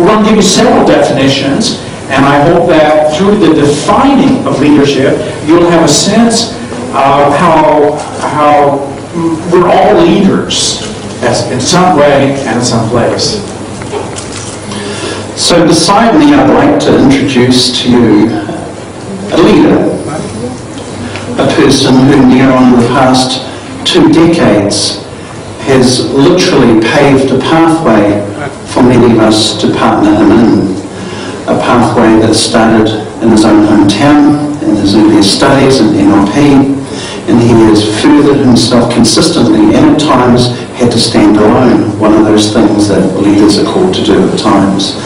We're going to give you several definitions, and I hope that through the defining of leadership, you'll have a sense of how we're all leaders in some way and in some place. So beside me, I'd like to introduce to you a leader, a person who near on the past 2 decades has literally paved a pathway for many of us to partner him in. A pathway that started in his own hometown, in his earlier studies in NLP, and he has furthered himself consistently and at times had to stand alone, one of those things that leaders are called to do at times.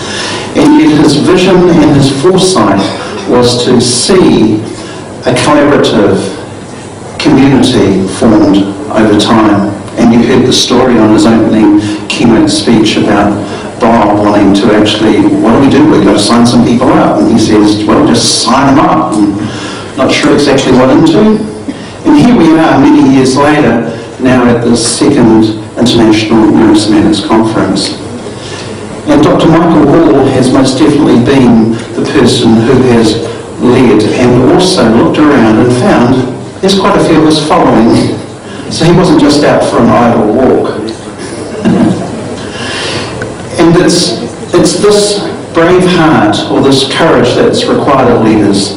And yet his vision and his foresight was to see a collaborative community formed over time. And you heard the story on his opening keynote speech about Bob wanting to actually, what do? We've got to sign some people up. And he says, well, just sign them up. And not sure exactly what into. And here we are many years later, now at the 2nd International Neurosemantics Conference. And Dr. Michael Hall has most definitely been the person who has led and also looked around and found there's quite a few of us following. So he wasn't just out for an idle walk. And it's this brave heart or this courage that's required of leaders.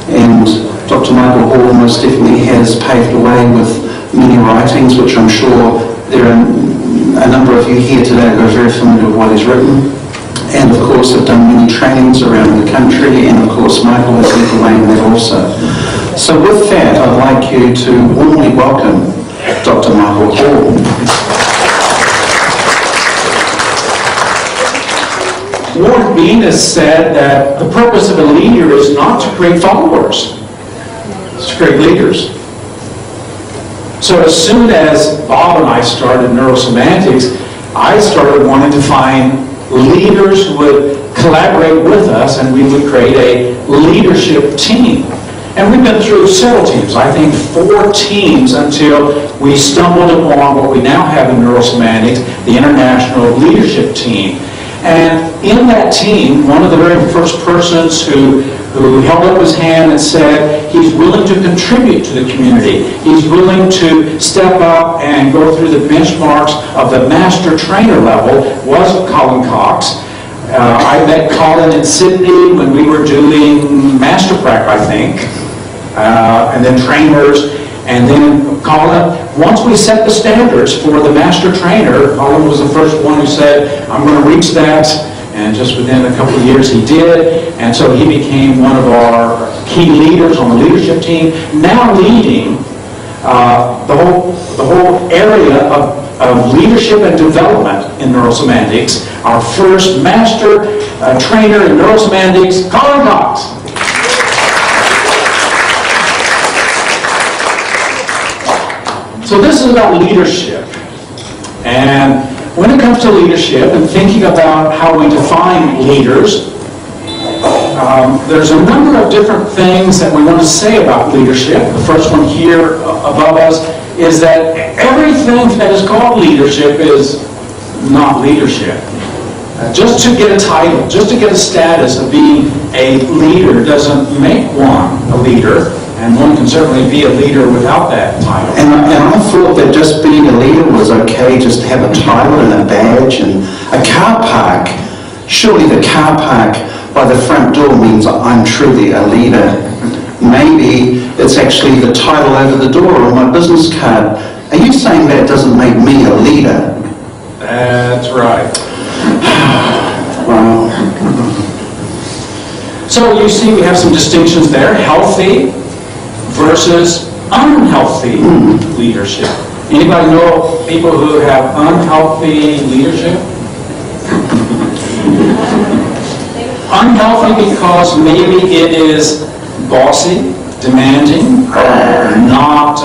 And Dr. Michael Hall most definitely has paved the way with many writings, which I'm sure there are a number of you here today who are very familiar with what he's written. And of course have done many trainings around the country, and of course Michael has led the way in that also. So with that, I'd like you to warmly welcome Dr. Michael Hall. Warren Bean has said that the purpose of a leader is not to create followers, it's to create leaders. So as soon as Bob and I started Neurosemantics, I started wanting to find leaders who would collaborate with us and we would create a leadership team. And we've been through several teams, I think 4 teams, until we stumbled upon what we now have in Neurosemantics, the International Leadership Team. And in that team, one of the very first persons who held up his hand and said he's willing to contribute to the community, he's willing to step up and go through the benchmarks of the master trainer level, was Colin Cox. I met Colin in Sydney when we were doing Master Prac, I think, and then trainers, and then Colin, once we set the standards for the master trainer, Colin was the first one who said, I'm going to reach that, and just within a couple of years he did, and so he became one of our key leaders on the leadership team, now leading the whole area of leadership and development in Neurosemantics. Our first master trainer in Neurosemantics, Colin Cox. So this is about leadership. And when it comes to leadership and thinking about how we define leaders, there's a number of different things that we want to say about leadership. The first one here above us is that everything that is called leadership is not leadership. Just to get a title, just to get a status of being a leader doesn't make one a leader, and one can certainly be a leader without that title. And I thought that just being a leader was okay, just to have a title and a badge and a car park. Surely the car park by the front door means I'm truly a leader. Maybe it's actually the title over the door on my business card. Are you saying that doesn't make me a leader? That's right. Wow. So you see we have some distinctions there. Healthy versus unhealthy leadership. Anybody know people who have unhealthy leadership? Unhealthy because maybe it is bossy, demanding, not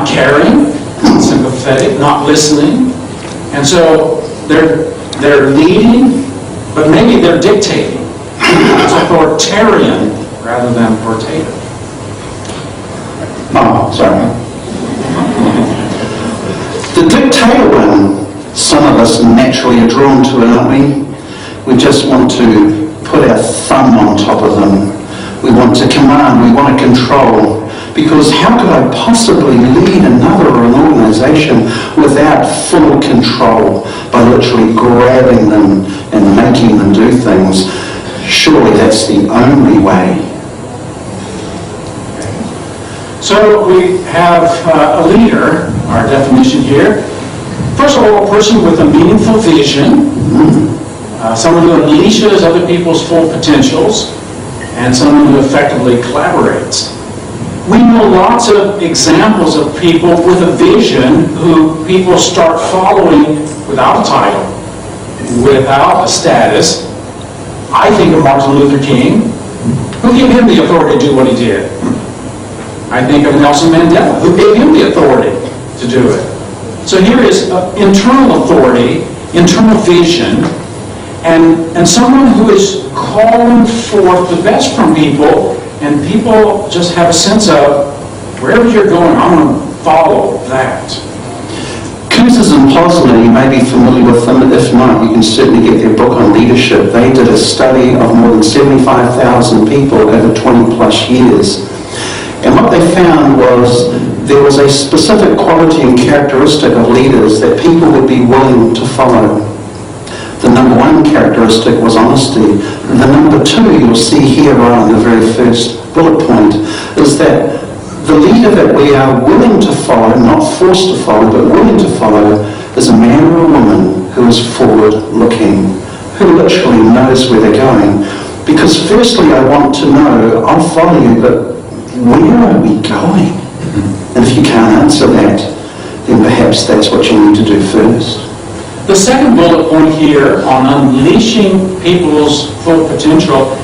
caring, not sympathetic, not listening. And so they're leading, but maybe they're dictating. It's authoritarian rather than authoritative. Oh, sorry. The dictator one, some of us naturally are drawn to it, aren't we? We just want to put our thumb on top of them. We want to command, we want to control. Because how could I possibly lead another or an organisation without full control by literally grabbing them and making them do things? Surely that's the only way. So we have a leader, our definition here. First of all, a person with a meaningful vision, someone who unleashes other people's full potentials, and someone who effectively collaborates. We know lots of examples of people with a vision who people start following without a title, without a status. I think of Martin Luther King. Who gave him the authority to do what he did? I think of Nelson Mandela. Who gave him the authority to do it? So here is internal authority, internal vision, and someone who is calling forth the best from people, and people just have a sense of, wherever you're going, I'm going to follow that. Coutts and Posner, you may be familiar with them. If not, you can certainly get their book on leadership. They did a study of more than 75,000 people over 20 plus years. And what they found was there was a specific quality and characteristic of leaders that people would be willing to follow. The number one characteristic was honesty. And the number two, you'll see here right on the very first bullet point, is that the leader that we are willing to follow, not forced to follow, but willing to follow, is a man or a woman who is forward-looking, who literally knows where they're going. Because firstly, I want to know, I'll follow you, but where are we going? And if you can't answer that, then perhaps that's what you need to do first. The second bullet point here on unleashing people's full potential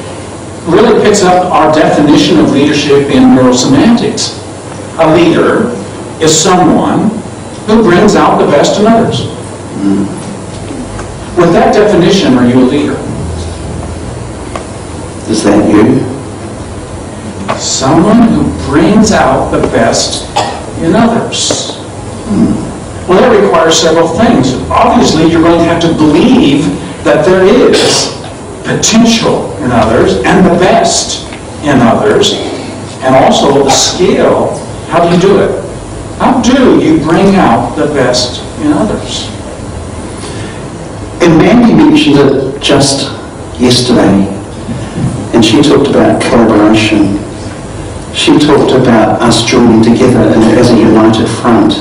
really picks up our definition of leadership in neurosemantics. A leader is someone who brings out the best in others. With that definition, are you a leader? Is that you? Someone who brings out the best in others. Well, that requires several things. Obviously, you're going to have to believe that there is potential in others and the best in others, and also the skill. How do you do it? How do you bring out the best in others? And Mandy mentioned it just yesterday, and she talked about collaboration. She talked about us joining together as a united front,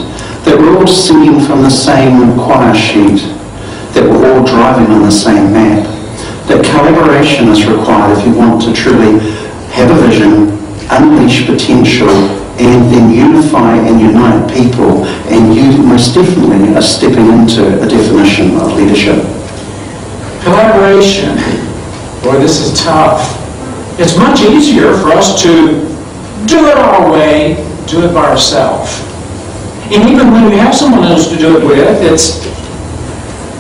that we're all singing from the same choir sheet, that we're all driving on the same map, that collaboration is required if you want to truly have a vision, unleash potential, and then unify and unite people, and you most definitely are stepping into a definition of leadership. Collaboration. Boy, this is tough. It's much easier for us to do it our way, do it by ourselves. And even when we have someone else to do it with,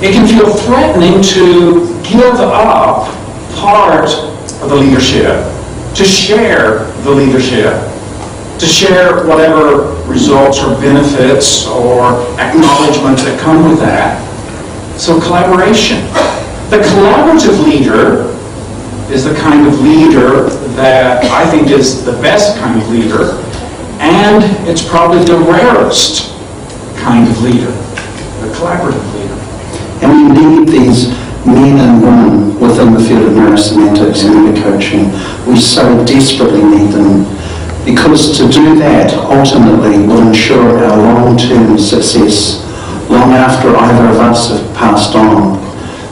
it can feel threatening to give up part of the leadership, to share the leadership, to share whatever results or benefits or acknowledgement that come with that. So collaboration. The collaborative leader is the kind of leader that I think is the best kind of leader, and it's probably the rarest kind of leader, the collaborative leader. And we need these men and women within the field of neurosemantics and leader coaching. We so desperately need them, because to do that ultimately will ensure our long-term success long after either of us have passed on.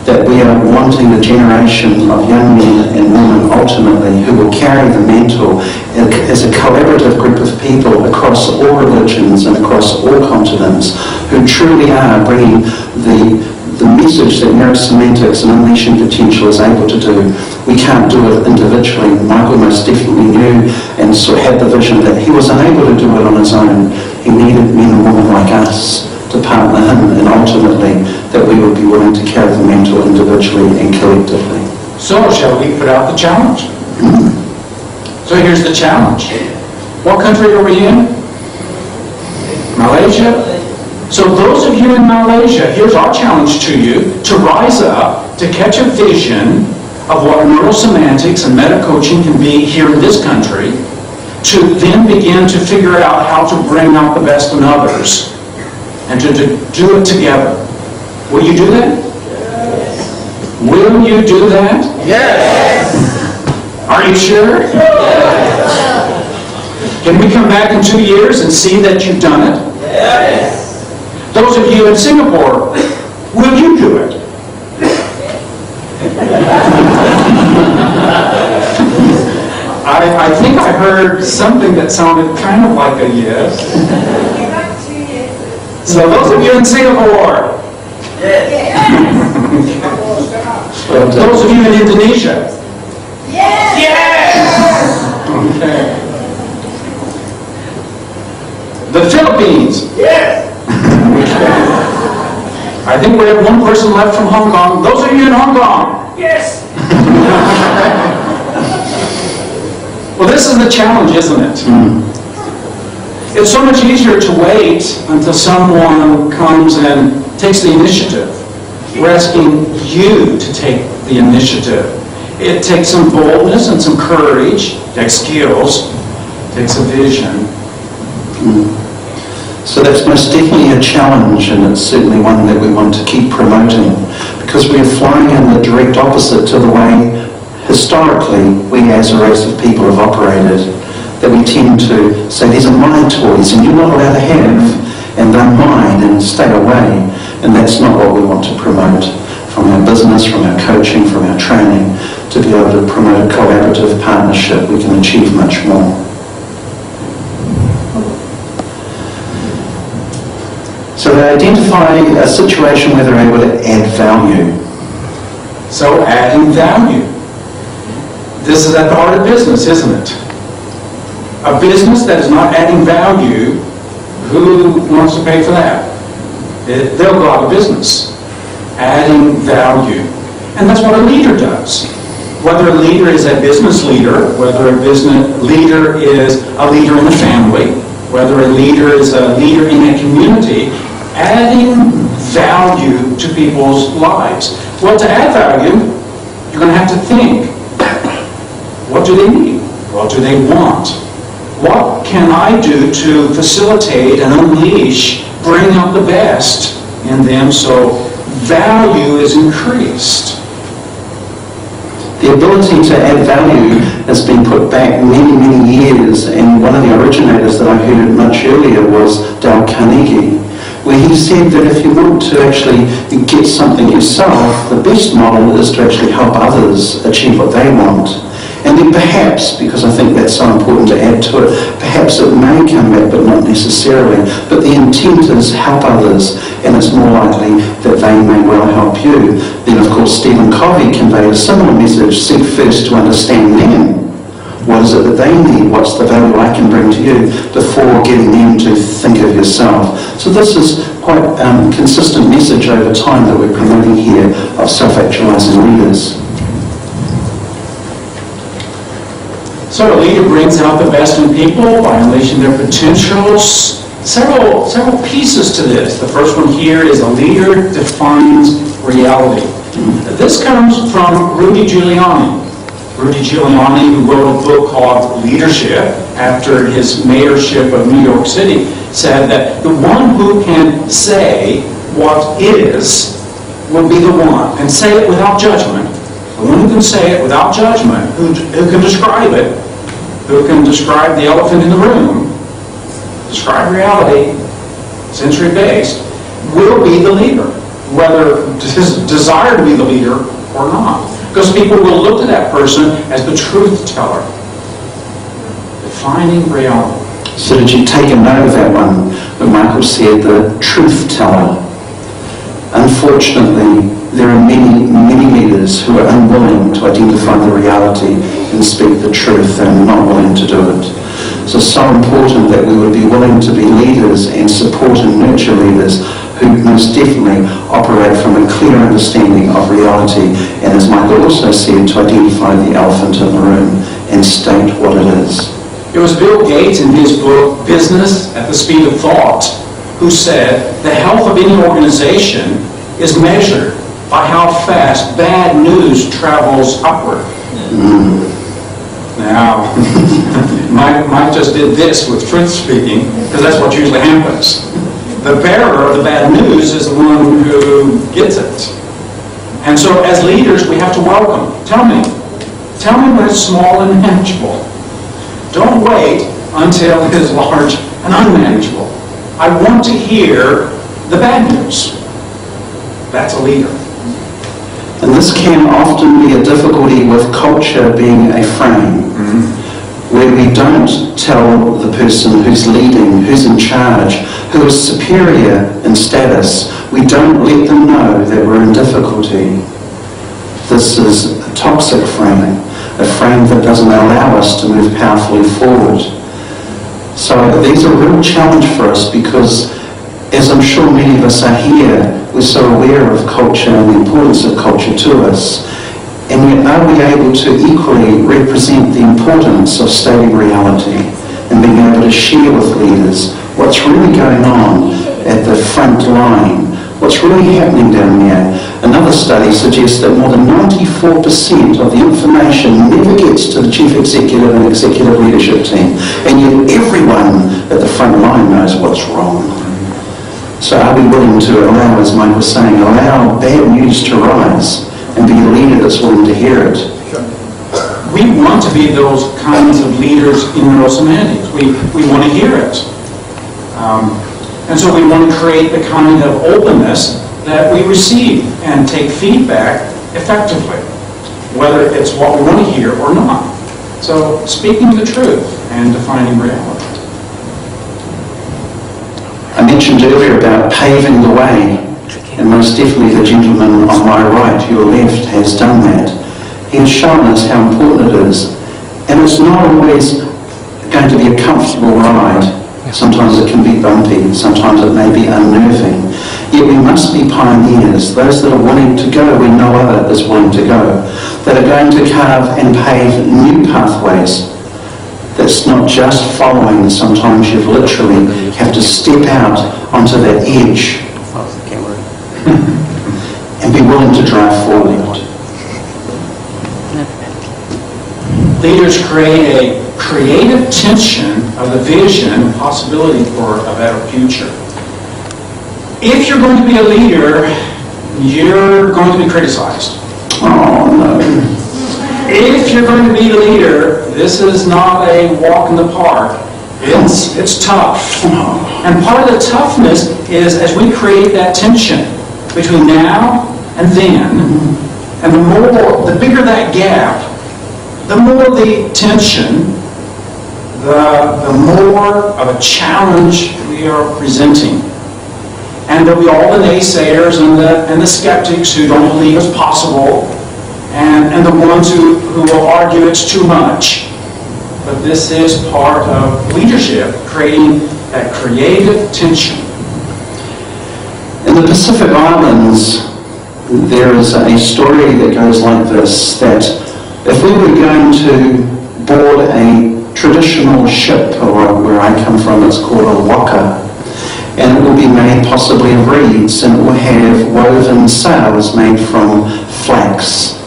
That we are wanting a generation of young men and women ultimately who will carry the mantle as a collaborative group of people across all religions and across all continents, who truly are bringing the message that neurosemantics and unleashing potential is able to do. We can't do it individually. Michael most definitely knew and so had the vision that he was unable to do it on his own. He needed men and women like us to partner him, and ultimately that we would be willing to carry the mantle individually and collectively. So shall we put out the challenge? So here's the challenge. What country are we in? Malaysia? So those of you in Malaysia, here's our challenge to you, to rise up, to catch a vision of what neurosemantics and meta-coaching can be here in this country, to then begin to figure out how to bring out the best in others, and to do it together. Will you do that? Yes. Will you do that? Yes. Are you sure? Yes. Can we come back in 2 years and see that you've done it? Yes. Those of you in Singapore, will you do it? I think I heard something that sounded kind of like a yes. So those of you in Singapore. Yes. Those of you in Indonesia. Yes. Yes. Okay. The Philippines. Yes. I think we have one person left from Hong Kong. Those of you in Hong Kong. Yes. Well, this is the challenge, isn't it? It's so much easier to wait until someone comes and takes the initiative. We're asking you to take the initiative. It takes some boldness and some courage, it takes skills, it takes a vision. So that's most definitely a challenge, and it's certainly one that we want to keep promoting, because we are flying in the direct opposite to the way historically we as a race of people have operated, that we tend to say these are my toys and you're not allowed to have, and they're mine and stay away, and that's not what we want to promote from our business, from our coaching, from our training. To be able to promote a collaborative partnership, we can achieve much more. So they identify a situation where they're able to add value. So adding value. This is at the heart of business, isn't it? A business that is not adding value, who wants to pay for that? They'll go out of business. Adding value. And that's what a leader does. Whether a leader is a business leader, whether a business leader is a leader in the family, whether a leader is a leader in a community, adding value to people's lives. Well, to add value, you're going to have to think. What do they need? What do they want? What can I do to facilitate and unleash, bring out the best in them so value is increased? The ability to add value has been put back many, many years, and one of the originators that I heard much earlier was Dale Carnegie, where he said that if you want to actually get something yourself, the best model is to actually help others achieve what they want. And then perhaps, because I think that's so important to add to it, perhaps it may come back, but not necessarily. But the intent is help others, and it's more likely that they may well help you. Then, of course, Stephen Covey conveyed a similar message: seek first to understand them. What is it that they need? What's the value I can bring to you before getting them to think of yourself? So this is quite a consistent message over time that we're promoting here of self-actualizing leaders. So a leader brings out the best in people by unleashing their potentials. Several pieces to this. The first one here is a leader defines reality. This comes from Rudy Giuliani. Rudy Giuliani, who wrote a book called Leadership after his mayorship of New York City, said that the one who can say what is will be the one, and say it without judgment. The one who can say it without judgment, who can describe it, who can describe the elephant in the room, describe reality, sensory-based, will be the leader, whether desire to be the leader or not. Because people will look to that person as the truth teller, defining reality. So did you take a note of that one that Michael said, the truth teller? Unfortunately, there are many, many leaders who are unwilling to identify the reality and speak the truth, and not willing to do it. So important that we would be willing to be leaders and support and nurture leaders who most definitely operate from a clear understanding of reality, and as Michael also said, to identify the elephant in the room and state what it is. It was Bill Gates in his book, Business at the Speed of Thought, who said the health of any organization is measured by how fast bad news travels upward. Now, Mike just did this with truth speaking, because that's what usually happens. The bearer of the bad news is the one who gets it. And so as leaders, we have to welcome. Tell me when it's small and manageable. Don't wait until it is large and unmanageable. I want to hear the bad news. That's a leader. And this can often be a difficulty with culture being a frame, where we don't tell the person who's leading, who's in charge, who is superior in status, we don't let them know that we're in difficulty. This is a toxic frame, a frame that doesn't allow us to move powerfully forward. So these are a real challenge for us because, as I'm sure many of us are here, we're so aware of culture and the importance of culture to us. And yet, are we able to equally represent the importance of stating reality and being able to share with leaders what's really going on at the front line, what's really happening down there? Another study suggests that more than 94% of the information never gets to the chief executive and executive leadership team, and yet everyone at the front line knows what's wrong. So are we willing to allow, as Mike was saying, allow bad news to rise and be a leader that's willing to hear it? We want to be those kinds of leaders in neural semantics. We want to hear it. And so we want to create the kind of openness that we receive and take feedback effectively, whether it's what we want to hear or not. So speaking the truth and defining reality. I mentioned earlier about paving the way, and most definitely the gentleman on my right, your left, has done that. He has shown us how important it is, and it's not always going to be a comfortable ride. Sometimes it can be bumpy, sometimes it may be unnerving. Yet we must be pioneers, those that are willing to go where no other is willing to go, that are going to carve and pave new pathways. That's not just following, sometimes you literally have to step out onto that edge and be willing to drive forward. Leaders create a creative tension of the vision and possibility for a better future. If you're going to be a leader, you're going to be criticized. Oh no. If you're going to be a leader, this is not a walk in the park. It's tough. And part of the toughness is as we create that tension between now and then, and the bigger that gap, the more the tension, the more of a challenge we are presenting. And there'll be all the naysayers and the skeptics who don't believe it's possible, and the ones who will argue it's too much. But this is part of leadership, creating that creative tension. In the Pacific Islands, there is a story that goes like this, that if we were going to board a traditional ship, or where I come from it's called a waka, and it will be made possibly of reeds, and it will have woven sails made from flax.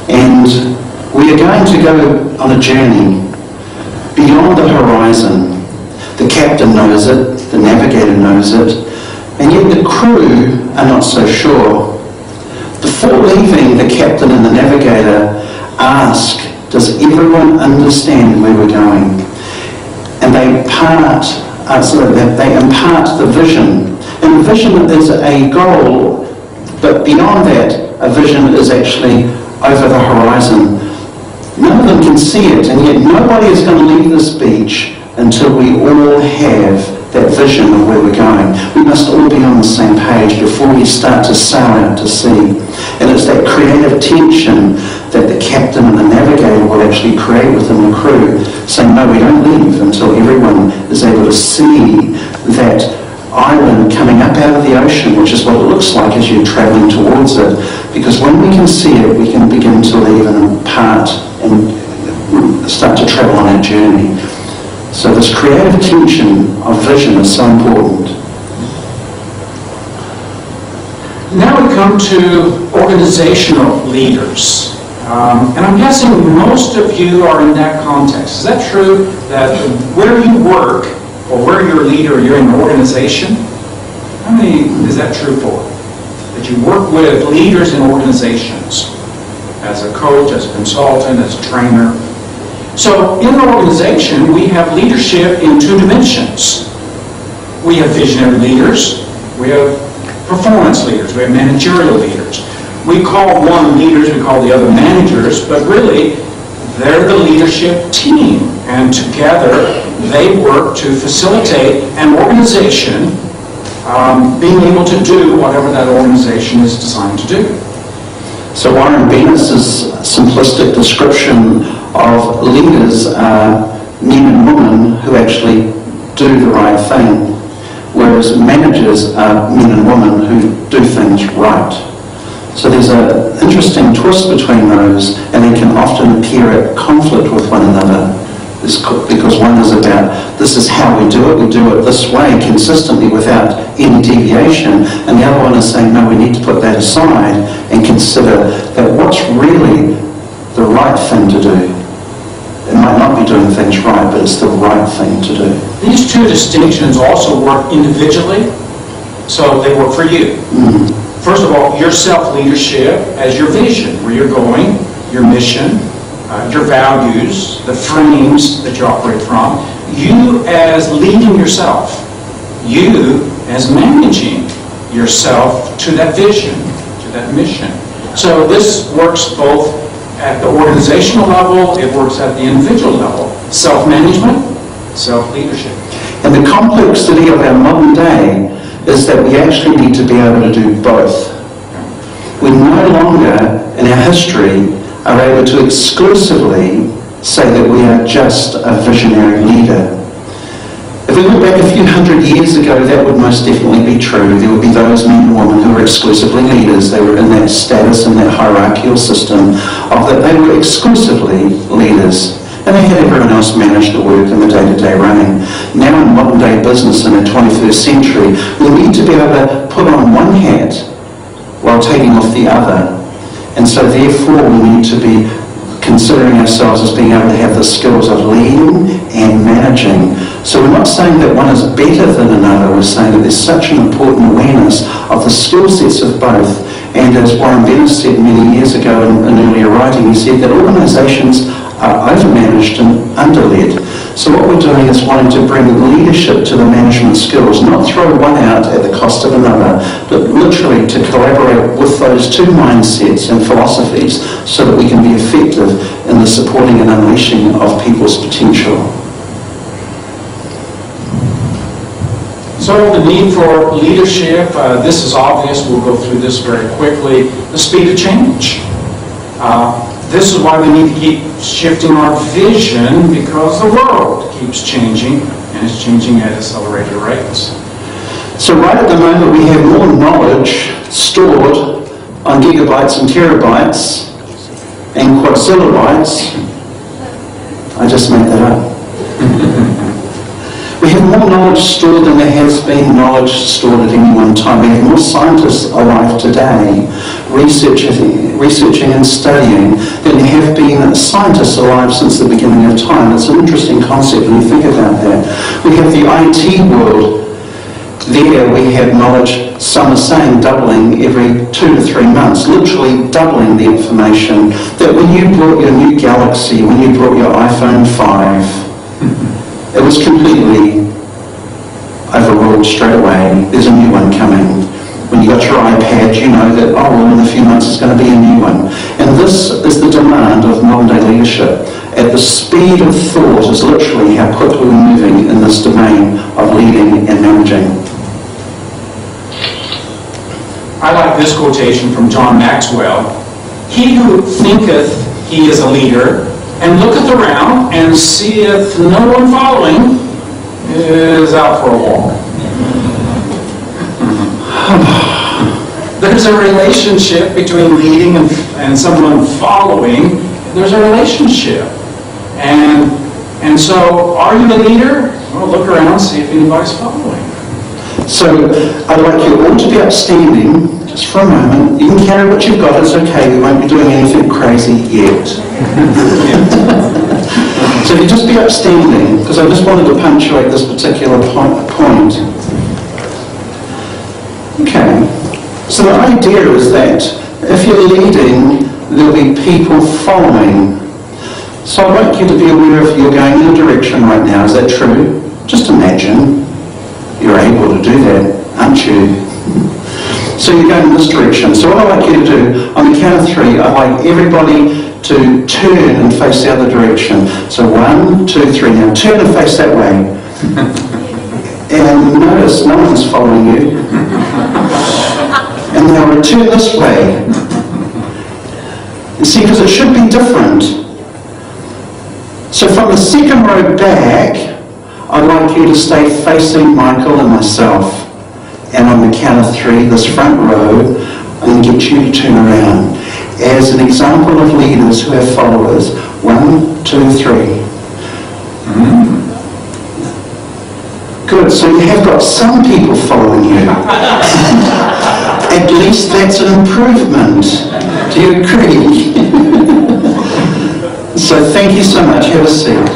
And we are going to go on a journey beyond the horizon. The captain knows it, the navigator knows it, and yet the crew are not so sure. Before leaving, the captain and the navigator ask, does everyone understand where we're going? And they impart the vision. And the vision is a goal, but beyond that, a vision is actually over the horizon. None of them can see it, and yet nobody is going to leave this beach until we all have that vision of where we're going. We must all be on the same page before we start to sail out to sea. And it's that creative tension that the captain and the navigator will actually create within the crew, saying, no, we don't leave until everyone is able to see that island coming up out of the ocean, which is what it looks like as you're travelling towards it. Because when we can see it, we can begin to leave and impart and start to travel on our journey. So this creative tension of vision is so important. Now we come to organizational leaders. And I'm guessing most of you are in that context. Is that true, that where you work or where you're a leader, you're in an organization? How many is that true for? That you work with leaders in organizations as a coach, as a consultant, as a trainer. So in an organization, we have leadership in two dimensions. We have visionary leaders, we have performance leaders, we have managerial leaders. We call one leaders, we call the other managers, but really they're the leadership team, and together they work to facilitate an organization being able to do whatever that organization is designed to do. So Warren Bennis's simplistic description of leaders are men and women who actually do the right thing, whereas managers are men and women who do things right. So there's an interesting twist between those, and they can often appear at conflict with one another. Because one is about, this is how we do it this way consistently without any deviation, and the other one is saying, no, we need to put that aside and consider that what's really the right thing to do. It might not be doing things right, but it's the right thing to do. These two distinctions also work individually, so they work for you. First of all, your self-leadership as your vision, where you're going, your mission, your values, the frames that you operate from, you as leading yourself, you as managing yourself to that vision, to that mission. So this works both at the organizational level, it works at the individual level. Self-management, self-leadership. And the complexity of our modern day is that we actually need to be able to do both. We no longer, in our history, are able to exclusively say that we are just a visionary leader. If we look back a few hundred years ago, that would most definitely be true. There would be those men and women who were exclusively leaders. They were in that status, in that hierarchical system, of that they were exclusively leaders. And they had everyone else manage the work and the day-to-day running. Now in modern-day business in the 21st century, we need to be able to put on one hat while taking off the other. And so therefore we need to be considering ourselves as being able to have the skills of leading and managing. So we're not saying that one is better than another, we're saying that there's such an important awareness of the skill sets of both. And as Warren Bennis said many years ago in earlier writing, he said that organisations are overmanaged and underled. So what we're doing is wanting to bring leadership to the management skills, not throw one out at the cost of another, but literally to collaborate with those two mindsets and philosophies so that we can be effective in the supporting and unleashing of people's potential. So the need for leadership, this is obvious, we'll go through this very quickly. The speed of change. This is why we need to keep shifting our vision, because the world keeps changing, and it's changing at accelerated rates. So right at the moment we have more knowledge stored on gigabytes and terabytes and quadrilobytes. I just made that up. We have more knowledge stored than there has been knowledge stored at any one time. We have more scientists alive today researching and studying than there have been scientists alive since the beginning of time. It's an interesting concept when you think about that. We have the IT world. There we have knowledge, some are saying doubling every 2 to 3 months, literally doubling the information. That when you brought your new Galaxy, when you brought your iPhone 5, it was completely overruled straight away. There's a new one coming. When you got your iPad, you know that, oh, well, in a few months it's going to be a new one. And this is the demand of modern day leadership. At the speed of thought is literally how quickly we're moving in this domain of leading and managing. I like this quotation from John Maxwell. He who thinketh he is a leader, and looketh around, and seeth no one following, is out for a walk. There's a relationship between leading and someone following. There's a relationship. And so, are you the leader? Well, look around, see if anybody's following. So I'd like you all to be upstanding just for a moment. You can carry what you've got, it's okay, we won't be doing anything crazy yet. So if you just be upstanding, because I just wanted to punctuate this particular point. Okay, so the idea is that if you're leading, there'll be people following. So I'd like you to be aware if you're going in a direction right now. Is that true? Just imagine you're able to do that, aren't you? So you're going in this direction. So what I'd like you to do, on the count of 3, I'd like everybody to turn and face the other direction. So 1, 2, 3. Now turn and face that way. And notice no one's following you. And now return this way. You see, because it should be different. So from the second row back, I'd like you to stay facing Michael and myself. And on the count of 3, this front row, I'm going to get you to turn around. As an example of leaders who have followers. 1, 2, 3. Good, so you have got some people following you. At least that's an improvement. Do you agree? So thank you so much. Have a seat.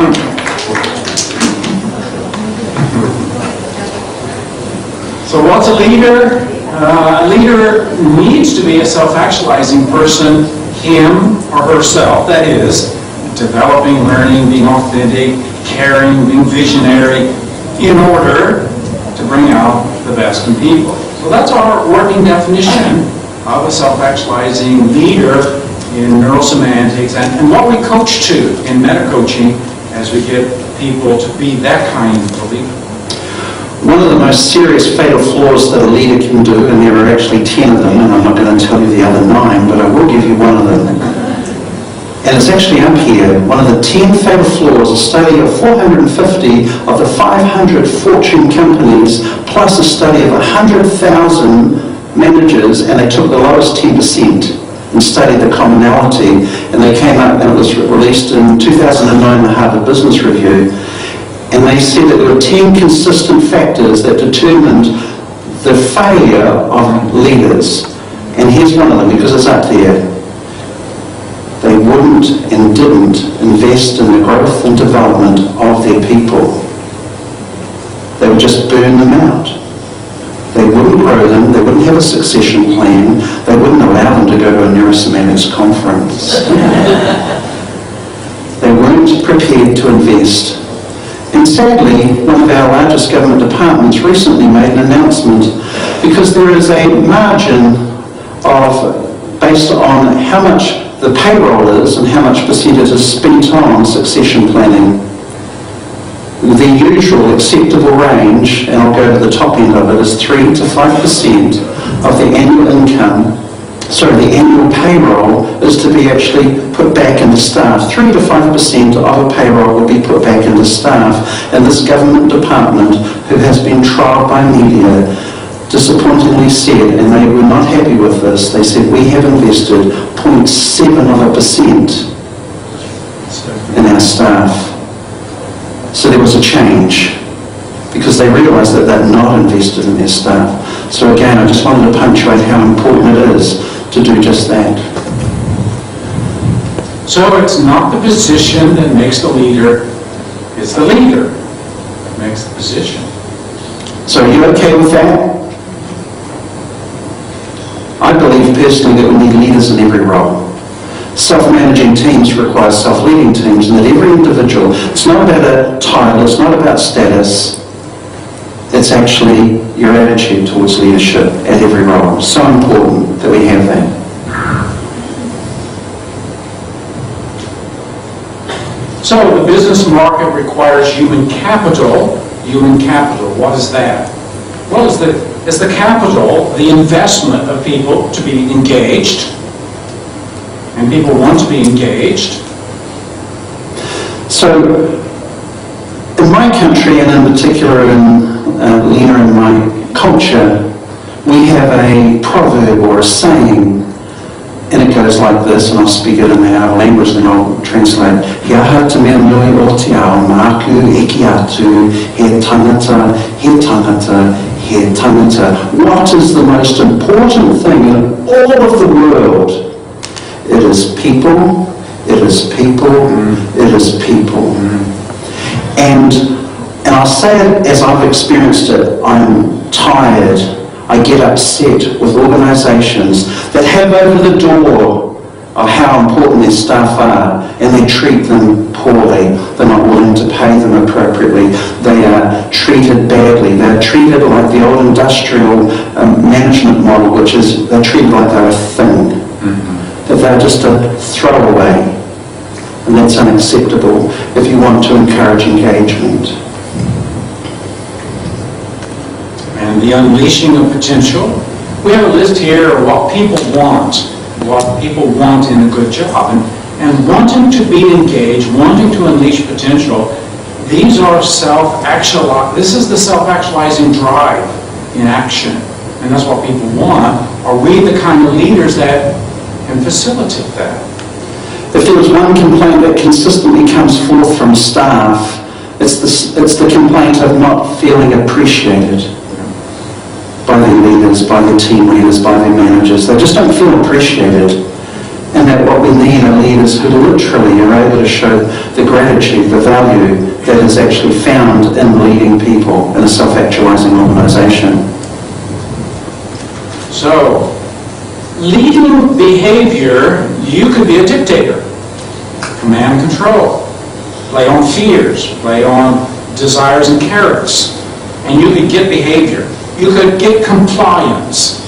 So what's a leader? A leader needs to be a self-actualizing person, him or herself, that is, developing, learning, being authentic, caring, being visionary, in order to bring out the best in people. So that's our working definition of a self-actualizing leader in neurosemantics and what we coach to in meta-coaching as we get people to be that kind of leader. One of the most serious fatal flaws that a leader can do, and there are actually 10 of them, and I'm not going to tell you the other 9, but I will give you one of them. And it's actually up here. One of the 10 fatal flaws, a study of 450 of the 500 Fortune companies, plus a study of 100,000 managers, and they took the lowest 10% and studied the commonality, and they came up, and it was released in 2009, the Harvard Business Review. And they said that there were 10 consistent factors that determined the failure of leaders. And here's one of them, because it's up there. They wouldn't and didn't invest in the growth and development of their people. They would just burn them out. They wouldn't grow them, they wouldn't have a succession plan, they wouldn't allow them to go to a neurosemantics conference. They weren't prepared to invest. And sadly, one of our largest government departments recently made an announcement because there is a margin of, based on how much the payroll is and how much percentage is spent on succession planning. The usual acceptable range, and I'll go to the top end of it, is 3 to 5% of the annual income. Sorry, the annual payroll is to be actually put back into staff. 3 to 5% of a payroll will be put back into staff. And this government department, who has been trialled by media, disappointingly said, and they were not happy with this, they said, we have invested 0.7% in our staff. So there was a change, because they realised that they're not invested in their staff. So again, I just wanted to punctuate how important it is to do just that. So it's not the position that makes the leader, it's the leader that makes the position. So are you okay with that? I believe personally that we need leaders in every role. Self-managing teams require self-leading teams, and that every individual, it's not about a title, it's not about status, it's actually your attitude towards leadership at every role. So important that we have that. So the business market requires human capital. Human capital, what is that? Well, it's the capital, the investment of people to be engaged, and people want to be engaged. So, in my country, and in particular in my culture, we have a proverb or a saying, and it goes like this, and I'll speak it in our language, then I'll translate. Hea hata mea nui o te ao, māku eki atu, he tangata, he tangata. What is the most important thing in all of the world? It is people, it is people, it is people. And I'll say it as I've experienced it, I'm tired, I get upset with organisations that have over the door of how important their staff are, and they treat them poorly. They're not willing to pay them appropriately. They are treated badly. They're treated like the old industrial management model, which is they're treated like they're a thing, that they're just a throwaway. And that's unacceptable if you want to encourage engagement. And the unleashing of potential. We have a list here of what people want in a good job. And wanting to be engaged, wanting to unleash potential, these are this is the self-actualizing drive in action. And that's what people want. Are we the kind of leaders that can facilitate that? If there was one complaint that consistently comes forth from staff, it's the complaint of not feeling appreciated by their leaders, by their team leaders, by their managers. They just don't feel appreciated. And that what we need are leaders who literally are able to show the gratitude, the value that is actually found in leading people in a self-actualizing organisation. So, leading behavior, you could be a dictator. Command and control. Play on fears. Play on desires and carrots. And you could get behavior. You could get compliance.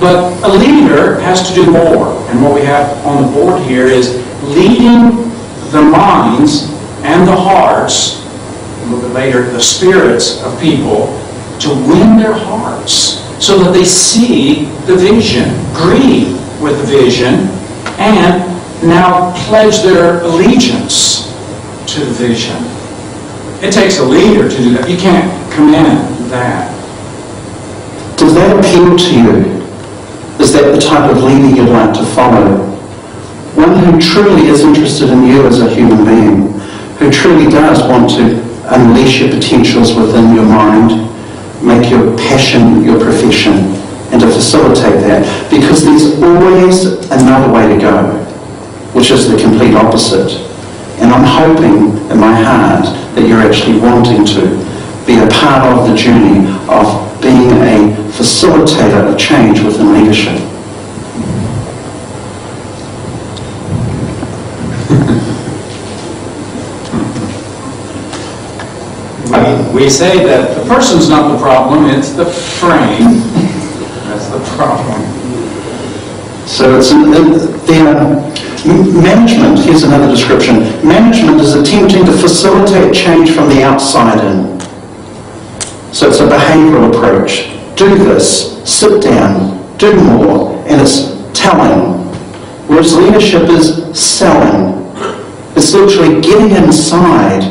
But a leader has to do more. And what we have on the board here is leading the minds and the hearts, a little bit later, the spirits of people, to win their hearts so that they see the vision, agree with the vision, and now pledge their allegiance to the vision. It takes a leader to do that. You can't command that. Does that appeal to you? Is that the type of leader you'd like to follow? One who truly is interested in you as a human being, who truly does want to unleash your potentials within your mind, make your passion your profession, and to facilitate that, because there's always another way to go, which is the complete opposite. And I'm hoping in my heart that you're actually wanting to be a part of the journey of being a facilitator of change within leadership. We say that the person's not the problem, it's the frame. That's the problem. So it's management, here's another description. Management is attempting to facilitate change from the outside in. So it's a behavioural approach. Do this, sit down, do more, and it's telling. Whereas leadership is selling. It's literally getting inside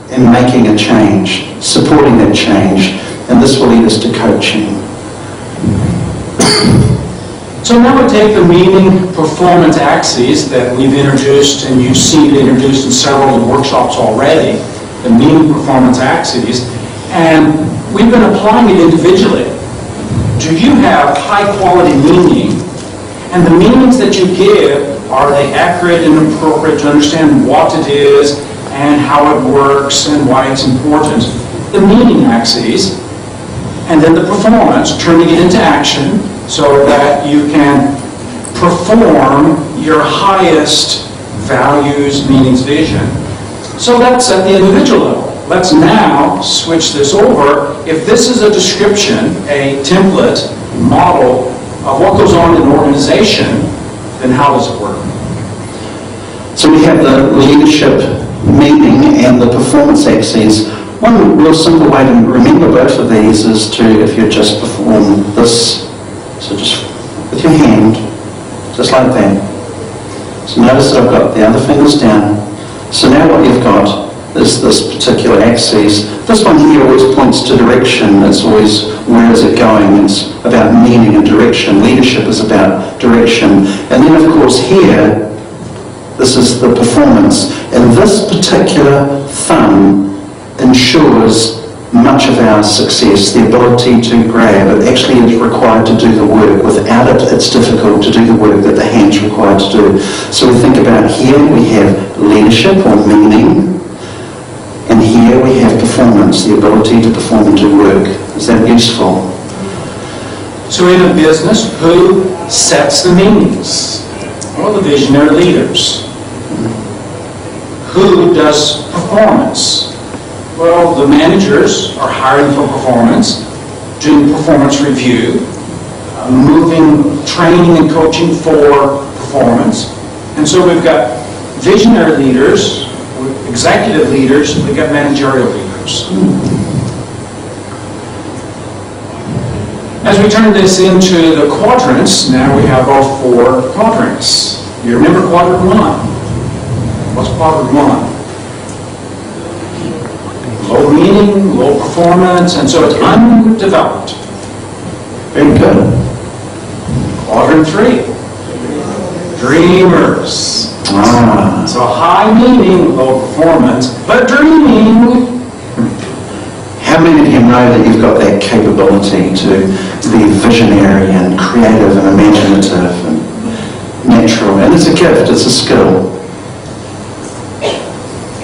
and making a change, supporting that change. And this will lead us to coaching. So now we take the meaning performance axes that we've introduced, and you've seen it introduced in several of the workshops already, the meaning performance axes, and we've been applying it individually. Do you have high quality meaning? And the meanings that you give, are they accurate and appropriate to understand what it is and how it works and why it's important? The meaning axes, and then the performance, turning it into action so that you can perform your highest values, meanings, vision. So that's at the individual level. Let's now switch this over. If this is a description, a template, model of what goes on in an organization, then how does it work? So we have the leadership meaning and the performance axes. One real simple way to remember both of these is to, if you just perform this, so just with your hand, just like that. So notice that I've got the other fingers down. So now what you've got is this particular axis. This one here always points to direction. It's always, where is it going? It's about meaning and direction. Leadership is about direction. And then of course here, this is the performance. And this particular thumb ensures much of our success, the ability to grab, it actually is required to do the work. Without it, it's difficult to do the work that the hand's required to do. So we think about here we have leadership or meaning, and here we have performance, the ability to perform and do work. Is that useful? So in a business, who sets the meanings? Well, the visionary leaders. Who does performance? Well, the managers are hiring for performance, doing performance review, moving, training and coaching for performance. And so we've got visionary leaders, executive leaders, we've got managerial leaders. As we turn this into the quadrants, now we have our 4 quadrants. You remember quadrant 1? What's quadrant 1? Low meaning, low performance, and so it's undeveloped. Very good. Quadrant 3, dreamers. So high meaning, low performance, but dreaming. How many of you know that you've got that capability to be visionary and creative and imaginative and natural? And it's a gift, it's a skill.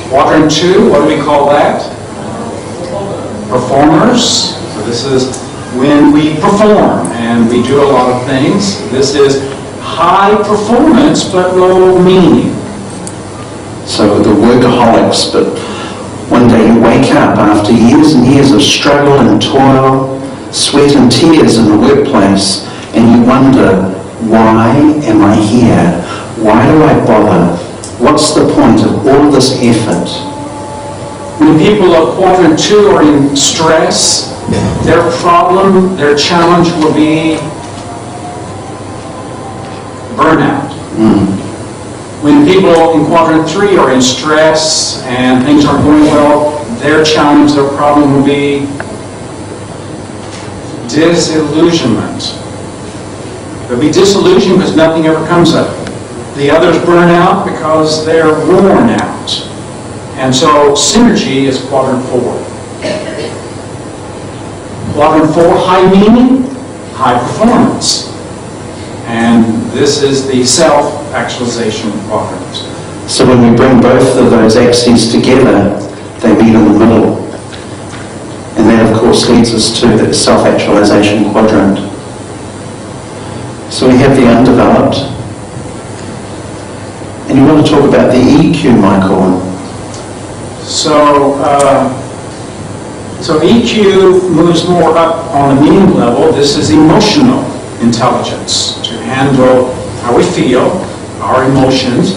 Quadrant 2, what do we call that? Performers. So this is when we perform and we do a lot of things. This is high performance but low meaning. So the workaholics, but one day you wake up after years and years of struggle and toil, sweat and tears in the workplace, and you wonder, why am I here? Why do I bother? What's the point of all this effort? When people of quadrant 2 are in stress, their problem, their challenge will be burnout. When people in quadrant 3 are in stress and things aren't going well, their challenge, their problem will be disillusionment. They'll be disillusioned because nothing ever comes of it. The others burn out because they're worn out. And so synergy is quadrant 4. Quadrant 4, high meaning, high performance. And this is the self-actualization quadrant. So when we bring both of those axes together, they meet in the middle. And that, of course, leads us to the self-actualization quadrant. So we have the undeveloped. And you want to talk about the EQ, Michael? So EQ moves more up on a meaning level. This is emotional intelligence, to handle how we feel, our emotions.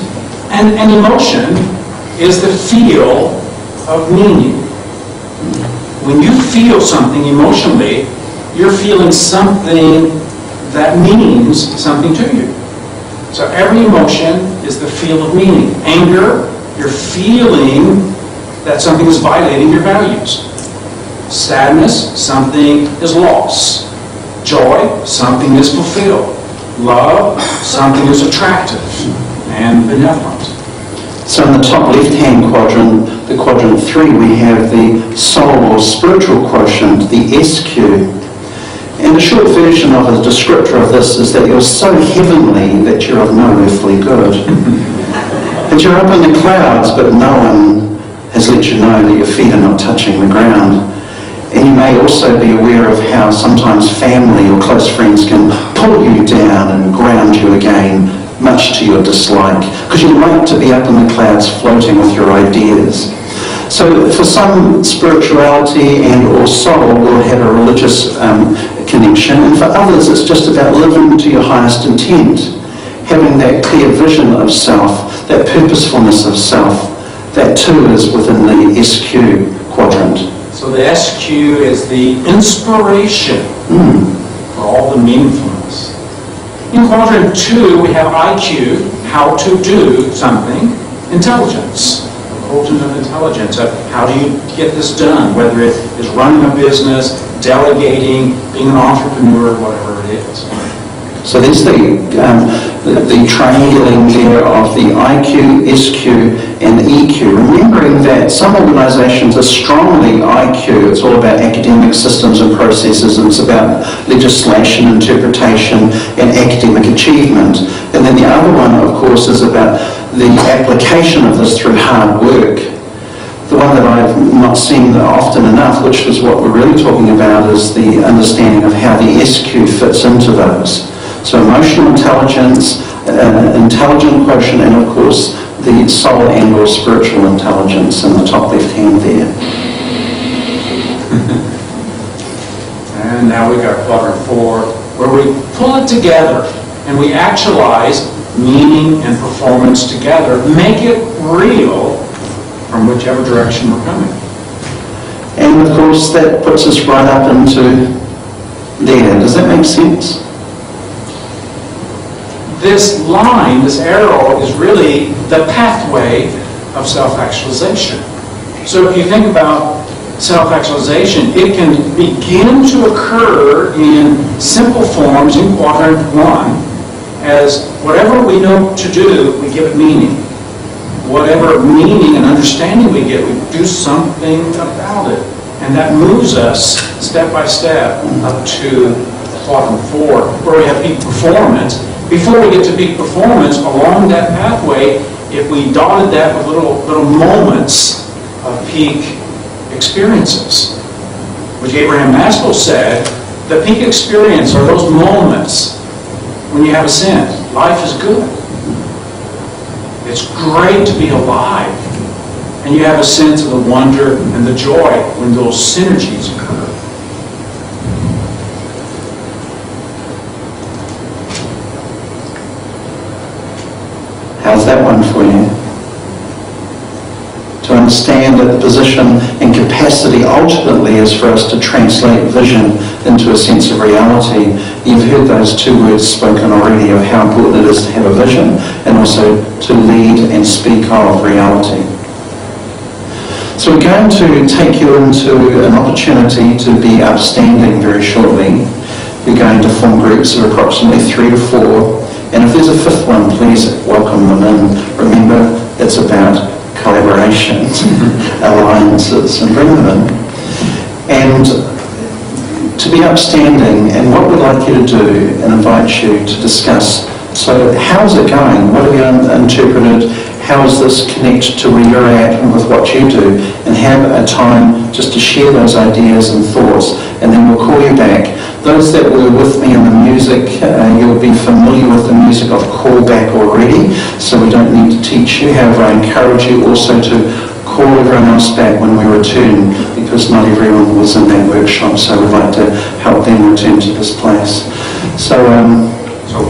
And emotion is the feel of meaning. When you feel something emotionally, you're feeling something that means something to you. So every emotion is the feel of meaning. Anger, you're feeling that something is violating your values. Sadness, something is lost. Joy, something is fulfilled. Love, something is attractive and benevolent. So in the top left-hand quadrant, the quadrant 3, we have the soul or spiritual quotient, the SQ. And a short version of a descriptor of this is that you're so heavenly that you're of no earthly good. That you're up in the clouds, but no one has let you know that your feet are not touching the ground. And you may also be aware of how sometimes family or close friends can pull you down and ground you again, much to your dislike, because you like to be up in the clouds floating with your ideas. So for some, spirituality and or soul will have a religious connection, and for others it's just about living to your highest intent, having that clear vision of self, that purposefulness of self. That too is within the SQ quadrant. So the SQ is the inspiration for all the meaningfulness. In quadrant 2, we have IQ, how to do something, intelligence, the quotient of intelligence, of how do you get this done, whether it is running a business, delegating, being an entrepreneur, whatever it is. So there's the triangling there of the IQ, SQ and EQ. Remembering that some organisations are strongly IQ, it's all about academic systems and processes, and it's about legislation, interpretation and academic achievement. And then the other one, of course, is about the application of this through hard work. The one that I've not seen often enough, which is what we're really talking about, is the understanding of how the SQ fits into those. So emotional intelligence, intelligent quotient, and of course the soul and or spiritual intelligence in the top left hand there. And now we got quadrant 4, where we pull it together and we actualize meaning and performance together, make it real from whichever direction we're coming. And of course that puts us right up into there. Does that make sense? This line, this arrow, is really the pathway of self-actualization. So if you think about self-actualization, it can begin to occur in simple forms in quadrant 1 as whatever we know to do, we give it meaning. Whatever meaning and understanding we get, we do something about it. And that moves us step by step up to quadrant 4, where we have peak performance. Before we get to peak performance, along that pathway, if we dotted that with little moments of peak experiences, which Abraham Maslow said, the peak experience are those moments when you have a sin. Life is good. It's great to be alive. And you have a sense of the wonder and the joy when those synergies occur. How's that one for you? To understand that the position and capacity ultimately is for us to translate vision into a sense of reality. You've heard those two words spoken already of how important it is to have a vision and also to lead and speak of reality. So we're going to take you into an opportunity to be upstanding very shortly. We're going to form groups of approximately 3 to 4. And if there's a 5th one, please welcome them in. Remember, it's about collaboration, alliances, and bring them in. And to be upstanding, and what we'd like you to do, and invite you to discuss, so how's it going? What have you interpreted? How does this connect to where you're at and with what you do? And have a time just to share those ideas and thoughts, and then we'll call you back. Those that were with me in the music, you'll be familiar with the music of callback already, so we don't need to teach you. However, I encourage you also to call everyone else back when we return, because not everyone was in that workshop, so we'd like to help them return to this place. So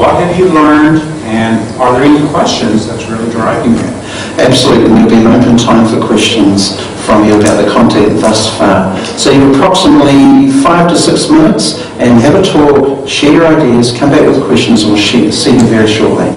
what have you learned, and are there any questions that's really driving you? Absolutely, there'll be an open time for questions from you about the content thus far. So you have approximately 5 to 6 minutes, and have a talk, share your ideas, come back with questions, and we'll see you very shortly.